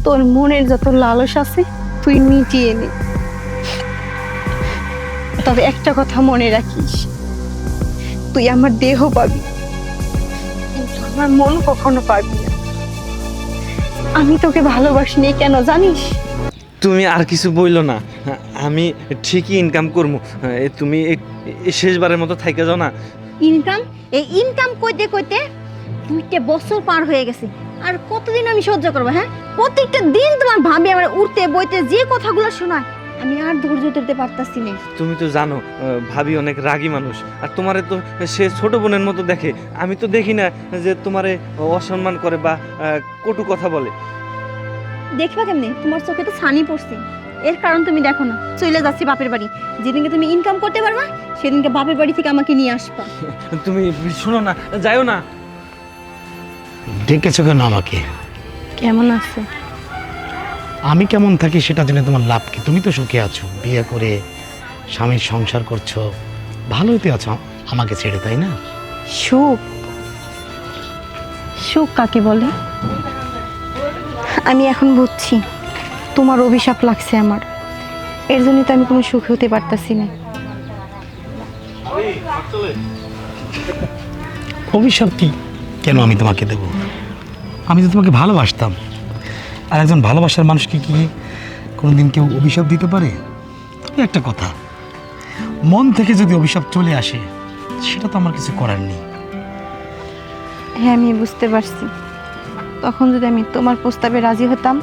তোর মনের যত লালস আছে তুই মিটিয়ে নে, তবে একটা কথা মনে রাখিস, তুই আমার দেহ পাবি কিন্তু আমার মন কখনো পাবি না। আমি তোকে ভালোবাসিনি কেন জানিস? তুমি আর কিছু বইলো না, আমি ঠিকই ইনকাম করবো। তুমি শেষবারের মতো থাইকা যাও না। ইনকাম? এই ইনকাম কইতে কইতে 2টা বছর পার হয়ে গেছে, আর কতদিন আমি সহ্য করবো? হ্যাঁ, প্রত্যেকটা দিন তোমার ভাবি আমার উঠতে বইতে যে কথাগুলো শোনায় আমি আর ধৈর্য ধরতে পারতাছি না। তুমি তো জানো ভাবি অনেক রাগী মানুষ, আর তোমারে তো সে ছোট বোনের মতো দেখে। আমি তো দেখি না যে তোমারে অসম্মান করে বা কটু কথা বলে। দেখবা কেমনে? তোমার চোখে তো ছানি পড়ছে, এর কারণ তুমি দেখো না। চলে যাচ্ছি বাপের বাড়ি, যেদিনকে তুমি ইনকাম করতে পারবা সেদিনকে বাপের বাড়ি থেকে আমাকে নিয়ে আসবা। তুমি শোনো না, যাইও না। ডেকেছো কেন আমাকে? কেমন আছে? আমি কেমন থাকি সেটা জেনে তোমার লাভ কি? তুমি তো সুখে আছো, বিয়ে করে স্বামীর সংসার করছো, ভালোই তো আছো আমাকে ছেড়ে, তাই না? সুখ? সুখ কাকে বলে? আমি এখন বুঝছি তোমার অভিশাপ লাগছে আমার, এর জন্য তো আমি কোনো সুখী হতে পারতাছি না। অভিশাপ কি কেন আমি তোমাকে দেব? আমি তো তোমাকে ভালোবাসতাম, আর একজন ভালোবাসার মানুষকে কি কোনোদিন কেউ অভিশাপ দিতে পারে? তবে একটা কথা, মন থেকে যদি অভিশাপ চলে আসে সেটা তো আমার কিছু করার নেই। হ্যাঁ, আমি বুঝতে পারছি। তখন যদি আমি তোমার প্রস্তাবে রাজি হতাম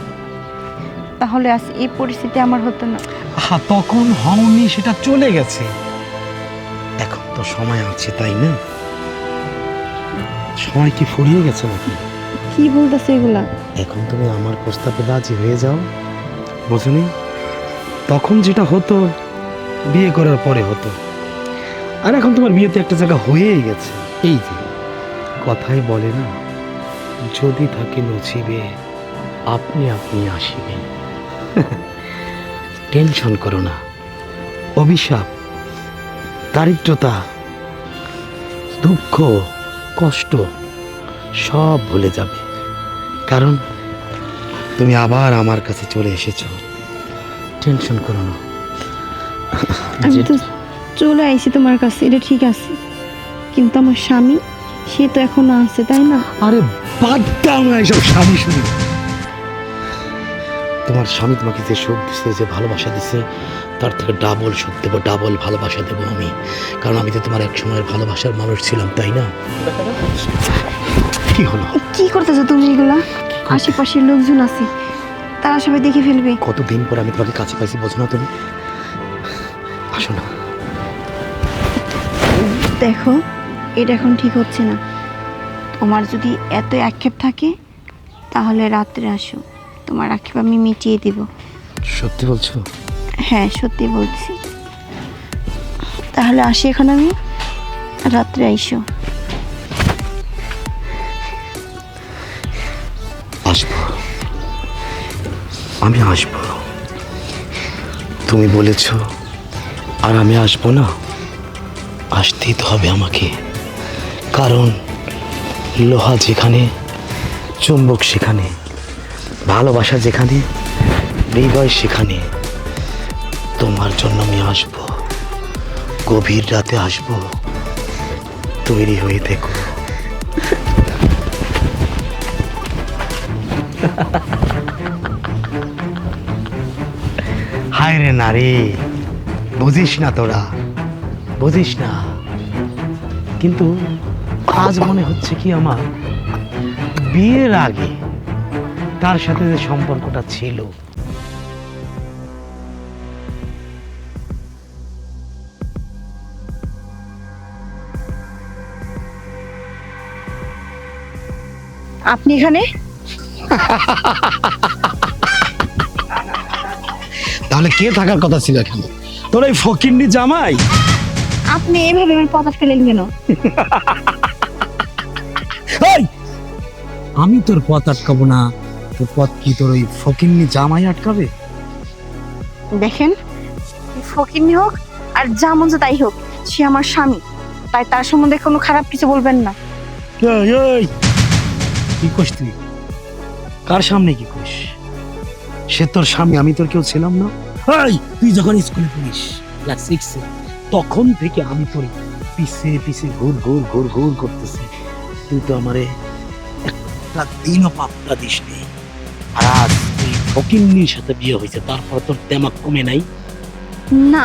তাহলে আজ এই পরিস্থিতি আমার হতো না। হ্যাঁ, তখন হওনি, সেটা চলে গেছে। এখন তো সময় আছে, তাই না? সময় কি ফুরিয়ে গেছে নাকি? কি বলতেছো এগুলা? এখন তুমি আমার প্রস্তাবে রাজি হয়ে যাও, বুঝুনি? তখন যেটা হতো বিয়ে করার পরে হতো, আর এখন তোমার বিয়েতে একটা জায়গা হয়েই গেছে। এই যে কথাই বলে না, যদি থাকে নসিবে আপনি আপনি আসিবে। টেনশন করো না, অভিশাপ, দারিদ্রতা, দুঃখ, কষ্ট সব ভুলে যাবে, কারণ তুমি আবার আমার কাছে চলে এসেছো। টেনশন করো না। আমি তো চলে আইছি তোমার কাছে, এটা ঠিক আছে, কিন্তু আমার স্বামী সে তো এখনো আছে, তাই না? আরে বাদ দাও না এইসব স্বামী শুনি। তোমার স্বামী তোমাকে যে সুখ দিচ্ছে, যে ভালোবাসা দিচ্ছে, তার থেকে ডাবল সুখ দেবো, ডাবল ভালোবাসা দেবো আমি, কারণ আমি তো তোমার এক সময়ের ভালোবাসার মানুষ ছিলাম, তাই না? কি হলো? কি করতেছো তুমি এগুলা? আশেপাশের লোকজন আছে, তারা সবাই দেখে ফেলবে। কতদিন পর আমি তোমাকে কাছে পাইছি, বোঝো না তুমি? আসো না। দেখো, এটা এখন ঠিক হচ্ছে না। তোমার যদি এত আক্ষেপ থাকে তাহলে রাত্রে আসো, তোমার আক্ষেপ আমি মিটিয়ে দিব। সত্যি বলছো? হ্যাঁ, সত্যি বলছি। তাহলে আসি এখন আমি, রাত্রে আইসো। আসবো, আমি আসবো। তুমি বলেছো আর আমি আসবো না? আসতেই তো হবে আমাকে, কারণ লোহা যেখানে, চুম্বক সেখানে, ভালোবাসা যেখানে, হৃদয় সেখানে। তোমার জন্য আমি আসবো, গভীর রাতে আসবো, তৈরি হয়ে থেকো। হায় রে নারী, বুঝিস না তোরা, বুঝিস না, কিন্তু আজ মনে হচ্ছে কি আমার বিয়ের আগে তার সাথে যে সম্পর্কটা ছিল, আপনি এখানে? তাহলে কে থাকার কথা ছিল এখানে? তোর এই ফকিন্নি জামাই? আপনি এইভাবে আমার পথ আটকালেন কেন? এই, আমি তোর পথ আটকাবো না, তোর পথ কি তোর ওই ফকিন্নি জামাই আটকাবে? দেখেন, ফকিরনি হোক আর যা মন চায় তাই হোক, সে আমার স্বামী, তাই তার সম্বন্ধে কোনো খারাপ কিছু বলবেন না। এই, এই, কি কইস তুই? কার সামনে কি কইস? সে তোর স্বামী, আমি তোর কেউ ছিলাম না? এই, তুই যখন স্কুলে পড়িস ক্লাস 6 তখন থেকে আমি তোর পিছে পিছে ঘুর ঘুর ঘুর ঘুর করতেছি। তুই তো আমারে একটা দিনও পাত্তা দিস নি। আর আজ তুই ফকিন্নির সাথে বিয়ে হয়েছে, তারপর তোর দেমাগ কমে নাই? না,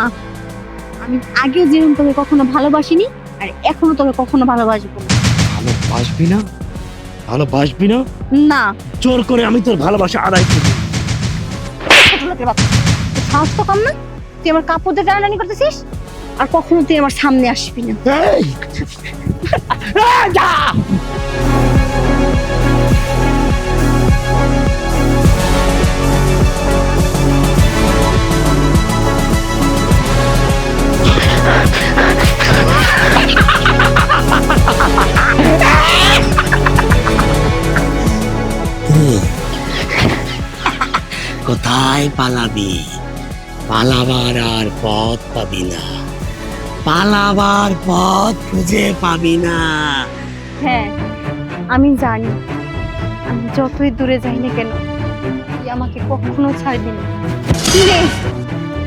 আমি আগেও যেরকম তোকে কখনো ভালোবাসিনি আর এখনো তোকে কখনো ভালোবাসবো না। ভালোবাসবি না? ভালোবাসবি না? না। জোর করে আমি তোর ভালোবাসা আদায় করবো। ছোট লোকের বাচ্চা, তোর সাহস তো কম না? তুই আমার কাপড় দিয়ে টানাটানি করতেছিস আর কখনো তুই আমার সামনে আসবি না। এই! যা! কোথায় পালাবি? পালাবার আর পথ পাবি না, পালাবার পথ খুঁজে পাবি না। হ্যাঁ, আমি জানি আমি যতই দূরে যাই না কেন তুই আমাকে কখনো ছাড়বি না। কি রে,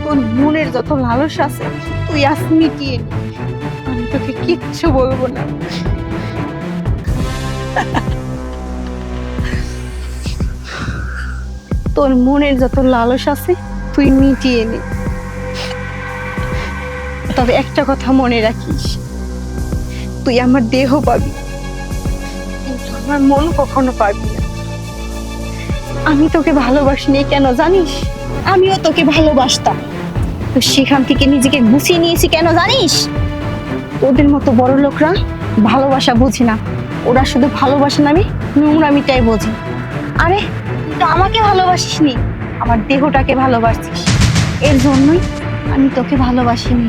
তোর মনের যত লালসা আছে তুই আজ মিটিয়ে নি, আমি তোকে কিচ্ছু বলবো না। তোর মনের যত লালসা আছে তুই মিটিয়ে নে, তবে একটা কথা মনে রাখিস, তুই আমার দেহ পাবি কিন্তু আমার মন কখনো পাবি না। আমি তোকে ভালোবাসিনি কেন জানিস? আমিও তোকে ভালোবাসতাম, তো সেখান থেকে নিজেকে গুছিয়ে নিয়েছি কেন জানিস? ওদের মতো বড় লোকরা ভালোবাসা বুঝি না, ওরা শুধু ভালোবাসা নামে নোংরামিটাই বোঝে। আরে তুই তো আমাকে ভালোবাসিসনি, আমার দেহটাকে ভালোবাসিস, এর জন্যই আমি তোকে ভালোবাসিনি।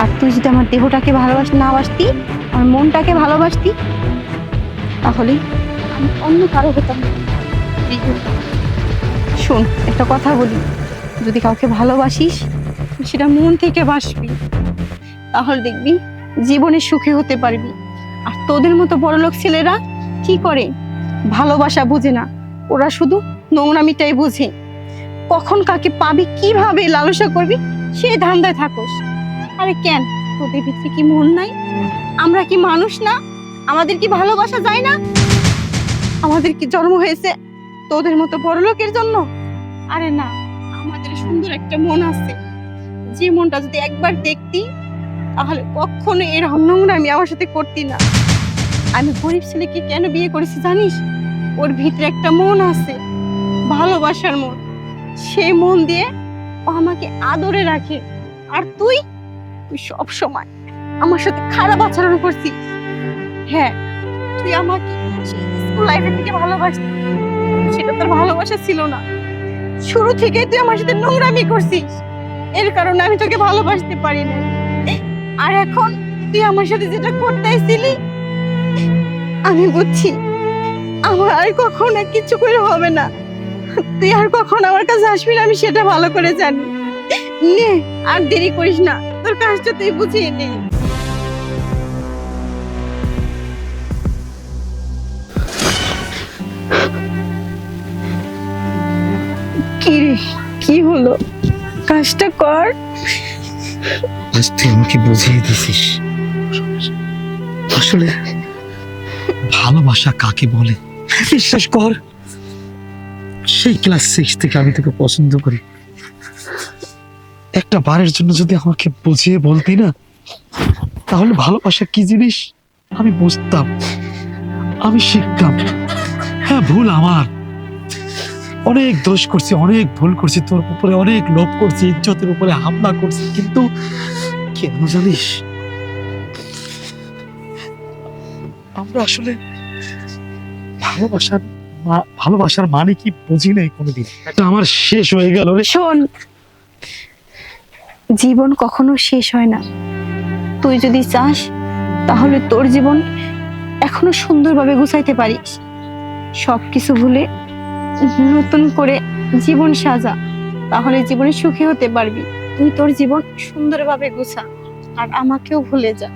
আর তুই যদি আমার দেহটাকে না বাসতি, আমার মনটাকে ভালোবাসতি, তাহলে আমি অন্য কারো হতাম না। শোন, একটা কথা বলি, যদি কাউকে ভালোবাসিস সেটা মন থেকে বাসবি, তাহলে দেখবি জীবনে সুখী হতে পারবি। আর তোদের মতো বড়লোক ছেলেরা কি করে, ভালোবাসা বুঝে না, ওরা শুধু নোংরামিটাই বুঝে। কখন কাকে পাবি, কিভাবে লালসা করবি সেই ধান্দায় থাকোস। আরে কেন, তোদের ভিতরে কি মন নাই? আমরা কি মানুষ না? আমাদের কি ভালোবাসা যায় না? আমাদের কি জন্ম হয়েছে তোদের মতো বড় লোকের জন্য? আরে না, আমাদের সুন্দর একটা মন আছে, যে মনটা যদি একবার দেখতি তাহলে কখনো এরকম নোংরামি আমার সাথে করতি না। আমি গরিব ছেলেকে কেন বিয়ে করেছি জানিস? ওর ভিতরে একটা মন আছে, ভালোবাসার মন, সেই মন দিয়ে ও আমাকে আদরে রাখে। আর তুই সব সময় আমার সাথে খারাপ আচরণ করছিস। হ্যাঁ, তুই আমাকে স্কুল লাইফে থেকে ভালোবাসতি, সেটা তোর ভালোবাসা ছিল না, শুরু থেকে তুই আমার সাথে নোংরামি করছিস, এর কারণে আমি তোকে ভালোবাসতে পারি না। আর এখন তুই আমার সাথে যেটা করতেছিলি, আমি বুঝছি আমার আর কখনো কিছু করে হবে না, তুই আর কখনো আমার কাছে আসবি না, আমি সেটা ভালো করে জানি। নে, আর দেরি করিস না, তোর কাজটা তুই বুঝিয়ে নে। কি রে, কি হলো? কাজটা কর। আজ তুই আমাকে বুঝিয়ে দিছিস আসলে ভালোবাসা কাকে বলে। বিশ্বাস কর, সেই ক্লাস 6 থেকে আমি তোকে পছন্দ করি। একটা বারের জন্য যদি আমাকে বুঝিয়ে বলতি না, তাহলে ভালোবাসা কি জিনিস আমি বুঝতাম, আমি শিখতাম। হ্যাঁ, ভুল আমার, অনেক দোষ করছি, অনেক ভুল করছি, তোর উপরে অনেক লোভ করছি, ইজ্জতের উপরে হামলা করছি, কিন্তু কেন জানিস, আমরা আসলে ভালোবাসার মানে কি বুঝি নাই কোনোদিন। এটা আমার শেষ হয়ে গেল রে। শোন, জীবন কখনো শেষ হয় না। তুই যদি চাস তাহলে তোর জীবন এখনো সুন্দরভাবে গুছাইতে পারিস। সবকিছু ভুলে নতুন করে জীবন সাজা, তাহলে জীবনে সুখী হতে পারবি। তুই তোর জীবন সুন্দরভাবে গুছা আর আমাকেও ভুলে যা।